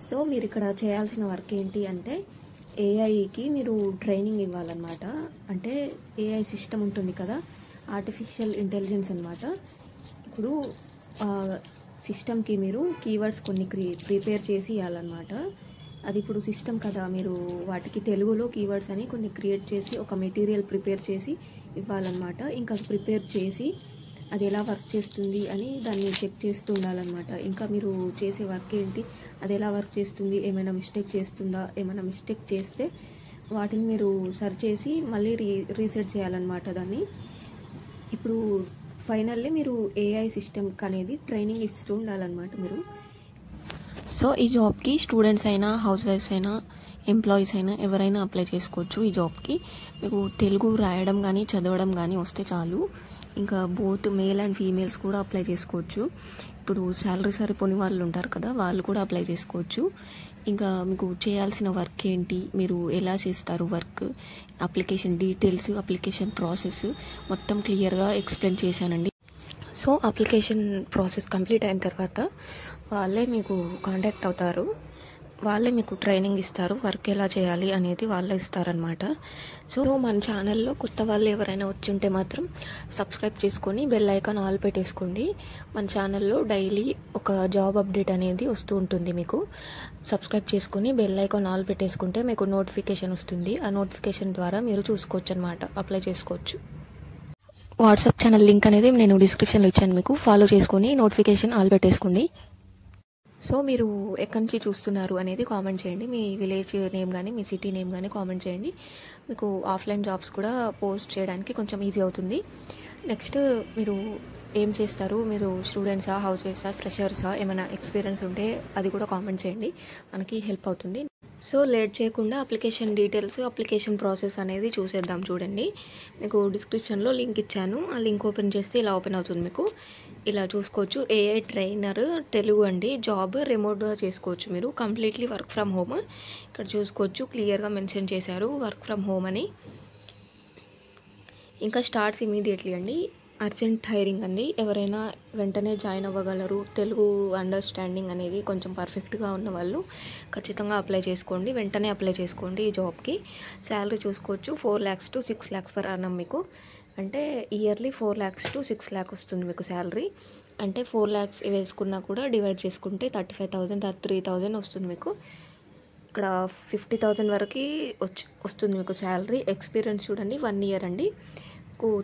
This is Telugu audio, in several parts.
సో మీరు ఇక్కడ చేయాల్సిన వర్క్ ఏంటి అంటే ఏఐకి మీరు ట్రైనింగ్ ఇవ్వాలన్నమాట. అంటే ఏఐ సిస్టమ్ ఉంటుంది కదా, ఆర్టిఫిషియల్ ఇంటెలిజెన్స్ అన్నమాట. ఇప్పుడు సిస్టమ్కి మీరు కీవర్డ్స్ కొన్ని ప్రిపేర్ చేసి ఇవ్వాలన్నమాట. అది ఇప్పుడు సిస్టమ్ కదా, మీరు వాటికి తెలుగులో కీవర్డ్స్ అని కొన్ని క్రియేట్ చేసి ఒక మెటీరియల్ ప్రిపేర్ చేసి ఇవ్వాలన్నమాట. ఇంకా ప్రిపేర్ చేసి అది ఎలా వర్క్ చేస్తుంది అని దాన్ని చెక్ చేస్తూ ఉండాలన్నమాట. ఇంకా మీరు చేసే వర్క్ ఏంటి, అది ఎలా వర్క్ చేస్తుంది, ఏమైనా మిస్టేక్ చేస్తుందా, ఏమైనా మిస్టేక్ చేస్తే వాటిని మీరు సర్చ్ చేసి మళ్ళీ రీసెట్ చేయాలన్నమాట దాన్ని. ఇప్పుడు ఫైనల్లీ మీరు ఏఐ సిస్టమ్కి అనేది ట్రైనింగ్ ఇస్తూ ఉండాలన్నమాట మీరు. సో ఈ జాబ్కి స్టూడెంట్స్ అయినా, హౌస్ వైఫ్స్ అయినా, ఎంప్లాయీస్ అయినా ఎవరైనా అప్లై చేసుకోవచ్చు. ఈ జాబ్కి మీకు తెలుగు రాయడం కానీ చదవడం కానీ వస్తే చాలు. ఇంకా బోత్ మేల్ అండ్ ఫీమేల్స్ కూడా అప్లై చేసుకోవచ్చు. ఇప్పుడు శాలరీ సరిపోని వాళ్ళు ఉంటారు కదా, వాళ్ళు కూడా అప్లై చేసుకోవచ్చు. ఇంకా మీకు చేయాల్సిన వర్క్ ఏంటి, మీరు ఎలా చేస్తారు work, application details, application process మొత్తం క్లియర్గా ఎక్స్ప్లెయిన్ చేశానండి. సో అప్లికేషన్ ప్రాసెస్ కంప్లీట్ అయిన తర్వాత వాళ్ళే మీకు కాంటాక్ట్ అవుతారు, వాళ్ళే మీకు ట్రైనింగ్ ఇస్తారు. వర్క్ ఎలా చేయాలి అనేది వాళ్ళే ఇస్తారనమాట. సో మన ఛానల్లో కొత్త వాళ్ళు ఎవరైనా వచ్చి ఉంటే మాత్రం సబ్స్క్రైబ్ చేసుకొని బెల్ ఐకాన్ ఆల్ పెట్టేసుకోండి. మన ఛానల్లో డైలీ ఒక జాబ్ అప్డేట్ అనేది వస్తూ ఉంటుంది. మీకు సబ్స్క్రైబ్ చేసుకొని బెల్ ఐకాన్ ఆల్ పెట్టేసుకుంటే మీకు నోటిఫికేషన్ వస్తుంది. ఆ నోటిఫికేషన్ ద్వారా మీరు చూసుకోవచ్చు అనమాట, అప్లై చేసుకోవచ్చు. వాట్సాప్ ఛానల్ లింక్ అనేది నేను డిస్క్రిప్షన్లో ఇచ్చాను, మీకు ఫాలో చేసుకొని నోటిఫికేషన్ ఆల్ పెట్టేసుకోండి. సో మీరు ఎక్కడి నుంచి చూస్తున్నారు అనేది కామెంట్ చేయండి. మీ విలేజ్ నేమ్ కానీ మీ సిటీ నేమ్ కానీ కామెంట్ చేయండి. మీకు ఆఫ్లైన్ జాబ్స్ కూడా పోస్ట్ చేయడానికి కొంచెం ఈజీ అవుతుంది. నెక్స్ట్ మీరు ఏం చేస్తారు, మీరు స్టూడెంట్సా, హౌస్ వైఫ్సా, ఫ్రెషర్సా, ఏమైనా ఎక్స్పీరియన్స్ ఉంటే అది కూడా కామెంట్ చేయండి, మనకి హెల్ప్ అవుతుంది. సో లేట్ చేయకుండా అప్లికేషన్ డీటెయిల్స్, అప్లికేషన్ ప్రాసెస్ అనేది చూసేద్దాం. చూడండి, మీకు డిస్క్రిప్షన్లో లింక్ ఇచ్చాను. ఆ లింక్ ఓపెన్ చేస్తే ఇలా ఓపెన్ అవుతుంది. మీకు ఇలా చూసుకోవచ్చు. ఏఐ ట్రైనర్ తెలుగు అండి. జాబ్ రిమోట్గా చేసుకోవచ్చు, మీరు కంప్లీట్లీ వర్క్ ఫ్రమ్ హోమ్. ఇక్కడ చూసుకోవచ్చు, క్లియర్గా మెన్షన్ చేశారు వర్క్ ఫ్రమ్ హోమ్ అని. ఇంకా స్టార్ట్స్ ఇమీడియట్లీ అండి. అర్జెంట్ హైరింగ్ అండి, ఎవరైనా వెంటనే జాయిన్ అవ్వగలరు. తెలుగు అండర్స్టాండింగ్ అనేది కొంచెం పర్ఫెక్ట్గా ఉన్న వాళ్ళు ఖచ్చితంగా అప్లై చేసుకోండి, వెంటనే అప్లై చేసుకోండి ఈ జాబ్కి. శాలరీ చూసుకోవచ్చు, 4 lakhs to 6 lakhs per annum. మీకు అంటే ఇయర్లీ 4 lakhs to 6 lakhs వస్తుంది మీకు శాలరీ. అంటే 4 lakhs వేసుకున్నా కూడా డివైడ్ చేసుకుంటే 35,000, 33,000 వస్తుంది మీకు. ఇక్కడ 50,000 వరకు వస్తుంది మీకు శాలరీ. ఎక్స్పీరియన్స్ చూడండి, 1 year అండి.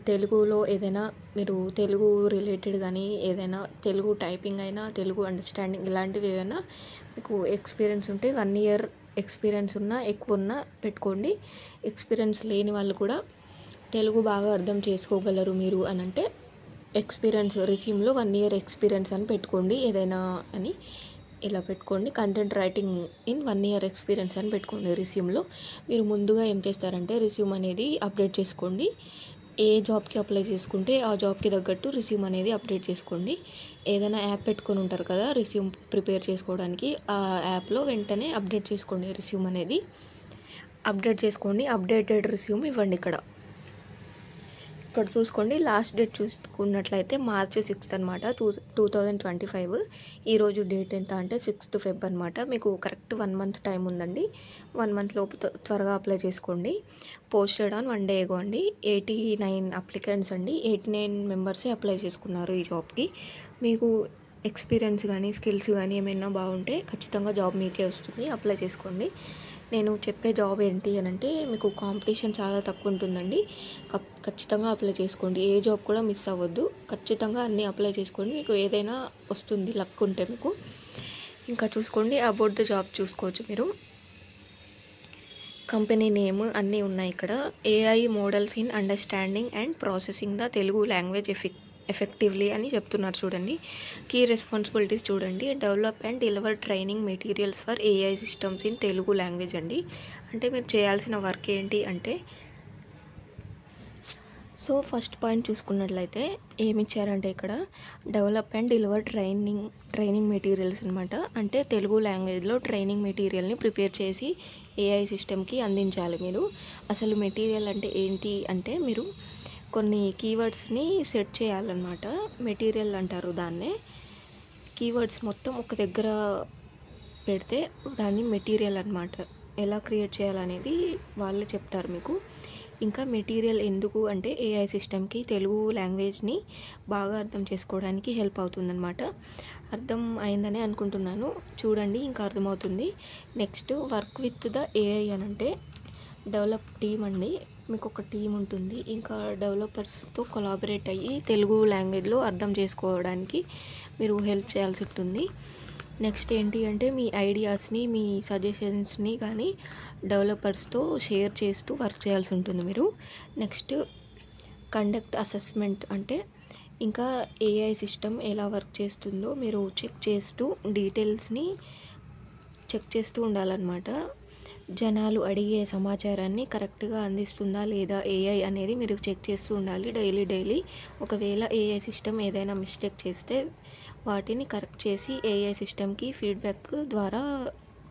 తెలుగులో ఏదైనా మీరు తెలుగు రిలేటెడ్ కానీ ఏదైనా తెలుగు టైపింగ్ అయినా, తెలుగు అండర్స్టాండింగ్ ఇలాంటివి ఏమైనా మీకు ఎక్స్పీరియన్స్ ఉంటే 1 year ఎక్స్పీరియన్స్ ఉన్నా ఎక్కువ ఉన్నా పెట్టుకోండి. ఎక్స్పీరియన్స్ లేని వాళ్ళు కూడా తెలుగు బాగా అర్థం చేసుకోగలరు మీరు అని అంటే ఎక్స్పీరియన్స్ రెస్యూమ్లో 1 year ఎక్స్పీరియన్స్ అని పెట్టుకోండి, ఏదైనా అని ఇలా పెట్టుకోండి. Content writing in 1 year experience అని పెట్టుకోండి రెస్యూమ్లో. మీరు ముందుగా ఏం చేస్తారంటే రెస్యూమ్ అనేది అప్డేట్ చేసుకోండి. ఏ జాబ్కి అప్లై చేసుకుంటే ఆ జాబ్కి తగ్గట్టు రెస్యూమ్ అనేది అప్డేట్ చేసుకోండి. ఏదైనా యాప్ పెట్టుకొని ఉంటారు కదా రెస్యూమ్ ప్రిపేర్ చేసుకోవడానికి, ఆ యాప్లో వెంటనే అప్డేట్ చేసుకోండి రెస్యూమ్ అనేది. అప్డేట్ చేసుకోండి, అప్డేటెడ్ రెస్యూమ్ ఇవ్వండి. ఇక్కడ చూసుకోండి, లాస్ట్ డేట్ చూసుకున్నట్లయితే March 6th అనమాట, 2025. ఈరోజు డేట్ ఎంత అంటే 6th Feb అనమాట. మీకు కరెక్ట్ 1 month టైం ఉందండి. 1 month లోపు త్వరగా అప్లై చేసుకోండి. పోస్టెడ్ ఆన్ 1 day ago అండి. 89 అప్లికెంట్స్ అండి, 89 మెంబర్సే అప్లై చేసుకున్నారు ఈ జాబ్కి. మీకు ఎక్స్పీరియన్స్ కానీ స్కిల్స్ కానీ ఏమైనా బాగుంటే ఖచ్చితంగా జాబ్ మీకే వస్తుంది, అప్లై చేసుకోండి. నేను చెప్పే జాబ్ ఏంటి అని అంటే మీకు కాంపిటీషన్ చాలా తక్కువ ఉంటుందండి, ఖచ్చితంగా అప్లై చేసుకోండి. ఏ జాబ్ కూడా మిస్ అవ్వద్దు, ఖచ్చితంగా అన్నీ అప్లై చేసుకోండి, మీకు ఏదైనా వస్తుంది లక్ ఉంటే మీకు. ఇంకా చూసుకోండి, అబౌట్ ద జాబ్ చూసుకోవచ్చు మీరు. కంపెనీ నేమ్ అన్నీ ఉన్నాయి ఇక్కడ. AI models in understanding and processing the Telugu language effectively అని చెప్తున్నారు చూడండి. కీ రెస్పాన్సిబిలిటీస్ చూడండి, develop and deliver training materials for AI systems in Telugu language అండి. అంటే మీరు చేయాల్సిన వర్క్ ఏంటి అంటే, సో ఫస్ట్ పాయింట్ చూసుకున్నట్లయితే ఏమి ఇచ్చారంటే ఇక్కడ develop and deliver training materials అనమాట. అంటే తెలుగు లాంగ్వేజ్లో ట్రైనింగ్ మెటీరియల్ని ప్రిపేర్ చేసి ఏఐ సిస్టమ్కి అందించాలి మీరు. అసలు మెటీరియల్ అంటే ఏంటి అంటే మీరు కొన్ని కీవర్డ్స్ని సెట్ చేయాలన్నమాట, మెటీరియల్ అంటారు దాన్నే. కీవర్డ్స్ మొత్తం ఒక దగ్గర పెడితే దాన్ని మెటీరియల్ అన్నమాట, ఎలా క్రియేట్ చేయాలనేది వాళ్ళే చెప్తారు మీకు. ఇంకా మెటీరియల్ ఎందుకు అంటే ఏఐ సిస్టమ్కి తెలుగు లాంగ్వేజ్ని బాగా అర్థం చేసుకోవడానికి హెల్ప్ అవుతుందన్నమాట. అర్థం అయిందని అనుకుంటున్నాను, చూడండి ఇంకా అర్థమవుతుంది. Next work with the AI అని అంటే డెవలప్ టీమ్ అండి. మీకు ఒక టీం ఉంటుంది, ఇంకా డెవలపర్స్తో కొలాబరేట్ అయ్యి తెలుగు లాంగ్వేజ్లో అర్థం చేసుకోవడానికి మీరు హెల్ప్ చేయాల్సి ఉంటుంది. నెక్స్ట్ ఏంటి అంటే మీ ఐడియాస్ని, మీ సజెషన్స్ని కానీ డెవలపర్స్తో షేర్ చేస్తూ వర్క్ చేయాల్సి ఉంటుంది మీరు. నెక్స్ట్ కండక్ట్ అసెస్మెంట్ అంటే ఇంకా ఏఐ సిస్టమ్ ఎలా వర్క్ చేస్తుందో మీరు చెక్ చేస్తూ డీటెయిల్స్ని చెక్ చేస్తూ ఉండాలన్నమాట. జనాలు అడిగే సమాచారాన్ని కరెక్ట్గా అందిస్తుందా లేదా ఏఐ అనేది మీరు చెక్ చేస్తూ ఉండాలి డైలీ. ఒకవేళ ఏఐ సిస్టమ్ ఏదైనా మిస్టేక్ చేస్తే వాటిని కరెక్ట్ చేసి ఏఐ సిస్టమ్కి ఫీడ్బ్యాక్ ద్వారా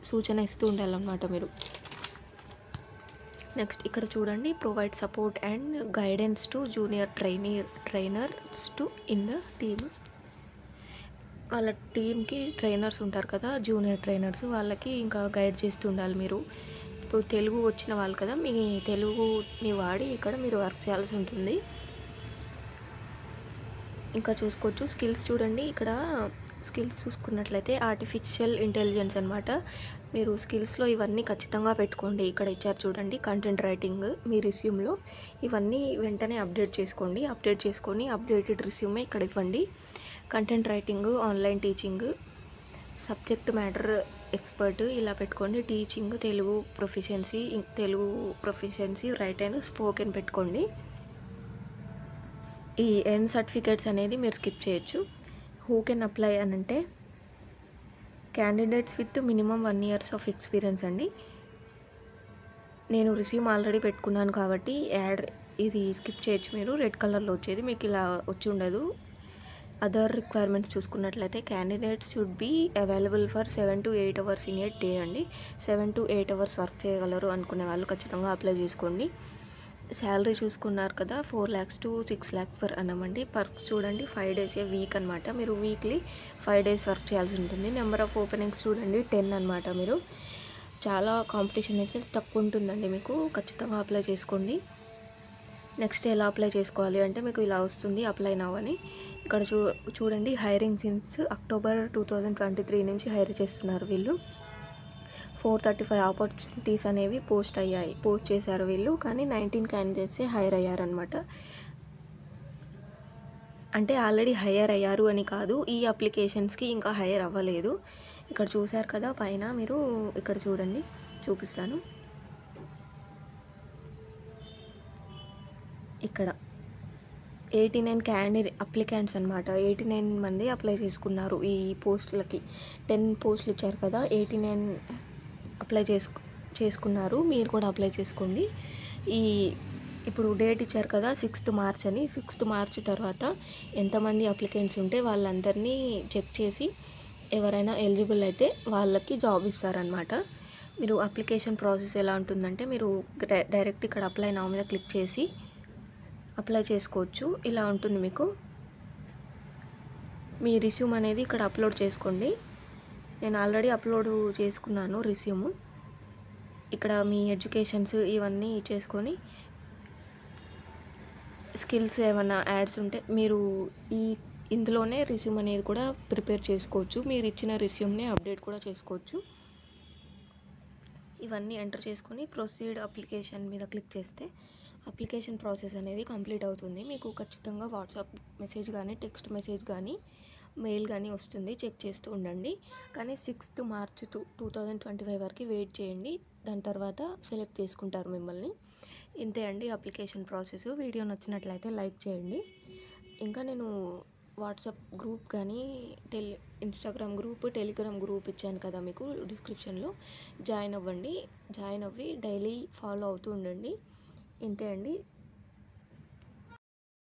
సూచన ఇస్తూ ఉండాలన్నమాట మీరు. నెక్స్ట్ ఇక్కడ చూడండి, provide support and guidance to junior trainers to in the team. వాళ్ళ టీమ్కి ట్రైనర్స్ ఉంటారు కదా, జూనియర్ ట్రైనర్స్, వాళ్ళకి ఇంకా గైడ్ చేస్తూ ఉండాలి మీరు. ఇప్పుడు తెలుగు వచ్చిన వాళ్ళు కదా, మీ తెలుగుని వాడి ఇక్కడ మీరు వర్క్ చేయాల్సి ఉంటుంది. ఇంకా చూసుకోవచ్చు స్కిల్స్ చూడండి, ఇక్కడ స్కిల్స్ చూసుకున్నట్లయితే ఆర్టిఫిషియల్ ఇంటెలిజెన్స్ అనమాట. మీరు స్కిల్స్లో ఇవన్నీ ఖచ్చితంగా పెట్టుకోండి. ఇక్కడ ఇచ్చారు చూడండి, కంటెంట్ రైటింగ్ మీ రిస్యూమ్లో ఇవన్నీ వెంటనే అప్డేట్ చేసుకొని అప్డేటెడ్ రిస్యూమే ఇక్కడ ఇవ్వండి. Content writing, online teaching, subject matter expert ఇలా పెట్టుకోండి. Teaching, Telugu proficiency right and spoken పెట్టుకోండి. ఈ ఎన్ సర్టిఫికేట్స్ అనేది మీరు స్కిప్ చేయొచ్చు. హూ కెన్ అప్లై అని అంటే candidates with minimum 1 years of experience అండి. నేను రిస్యూమ్ ఆల్రెడీ పెట్టుకున్నాను కాబట్టి ఇది స్కిప్ చేయొచ్చు మీరు. రెడ్ కలర్లో వచ్చేది మీకు ఇలా వచ్చి ఉండదు. అదర్ రిక్వైర్మెంట్స్ చూసుకున్నట్లయితే candidates should be available for 7 to 8 hours in a day అండి. 7 to 8 hours వర్క్ చేయగలరు అనుకునే వాళ్ళు ఖచ్చితంగా అప్లై చేసుకోండి. శాలరీ చూసుకున్నారు కదా, 4 lakhs to 6 lakhs per annum అండి. పర్క్స్ చూడండి, 5 days ఏ వీక్ అనమాట. మీరు వీక్లీ 5 days వర్క్ చేయాల్సి ఉంటుంది. నెంబర్ ఆఫ్ ఓపెనింగ్స్ చూడండి 10 అనమాట. మీరు చాలా కాంపిటీషన్ అయితే తక్కువ ఉంటుందండి, మీకు ఖచ్చితంగా అప్లై చేసుకోండి. నెక్స్ట్ ఎలా అప్లై చేసుకోవాలి అంటే మీకు ఇలా వస్తుంది, అప్లై నౌ అని. ఇక్కడ చూడండి, హైరింగ్ సిన్స్ October 2023 నుంచి హైర్ చేస్తున్నారు వీళ్ళు. 435 ఆపర్చునిటీస్ అనేవి పోస్ట్ చేశారు వీళ్ళు, కానీ 19 క్యాండిడేట్సే హైర్ అయ్యారనమాట. అంటే ఆల్రెడీ హైర్ అయ్యారు అని కాదు, ఈ అప్లికేషన్స్కి ఇంకా హైర్ అవ్వలేదు. ఇక్కడ చూశారు కదా పైన, మీరు ఇక్కడ చూడండి, చూపిస్తాను. ఇక్కడ 89 అప్లికెంట్స్ అనమాట. 89 మంది అప్లై చేసుకున్నారు ఈ పోస్టులకి. 10 పోస్టులు ఇచ్చారు కదా, 89 అప్లై చేసుకున్నారు. మీరు కూడా అప్లై చేసుకోండి. ఇప్పుడు డేట్ ఇచ్చారు కదా 6th March అని. 6th March తర్వాత ఎంతమంది అప్లికెంట్స్ ఉంటే వాళ్ళందరినీ చెక్ చేసి ఎవరైనా ఎలిజిబుల్ అయితే వాళ్ళకి జాబ్ ఇస్తారనమాట. మీరు అప్లికేషన్ ప్రాసెస్ ఎలా ఉంటుందంటే మీరు డైరెక్ట్ ఇక్కడ అప్లై నౌ మీద క్లిక్ చేసి అప్లై చేసుకోవచ్చు. ఇలా ఉంటుంది మీకు. మీ రిస్యూమ్ అనేది ఇక్కడ అప్లోడ్ చేసుకోండి. నేను ఆల్రెడీ అప్లోడ్ చేసుకున్నాను రిస్యూమ్. ఇక్కడ మీ ఎడ్యుకేషన్స్ ఇవన్నీ చేసుకొని స్కిల్స్ ఏమైనా యాడ్స్ ఉంటే మీరు ఇందులోనే రిస్యూమ్ అనేది కూడా ప్రిపేర్ చేసుకోవచ్చు. మీరు ఇచ్చిన రిస్యూమ్ని అప్డేట్ కూడా చేసుకోవచ్చు. ఇవన్నీ ఎంటర్ చేసుకొని ప్రొసీడ్ అప్లికేషన్ మీద క్లిక్ చేస్తే అప్లికేషన్ ప్రాసెస్ అనేది కంప్లీట్ అవుతుంది. మీకు ఖచ్చితంగా వాట్సాప్ మెసేజ్ కానీ, టెక్స్ట్ మెసేజ్ కానీ, మెయిల్ కానీ వస్తుంది. చెక్ చేస్తూ ఉండండి. కానీ 6th March 2025 వరకు వెయిట్ చేయండి. దాని తర్వాత సెలెక్ట్ చేసుకుంటారు మిమ్మల్ని. ఇంతే అండి అప్లికేషన్ ప్రాసెస్. వీడియో నచ్చినట్లయితే లైక్ చేయండి. ఇంకా నేను వాట్సాప్ గ్రూప్ కానీ ఇన్స్టాగ్రామ్ గ్రూప్, టెలిగ్రామ్ గ్రూప్ ఇచ్చాను కదా మీకు డిస్క్రిప్షన్లో, జాయిన్ అవ్వండి. జాయిన్ అవ్వి డైలీ ఫాలో అవుతూ ఉండండి. ఇంతే అండి.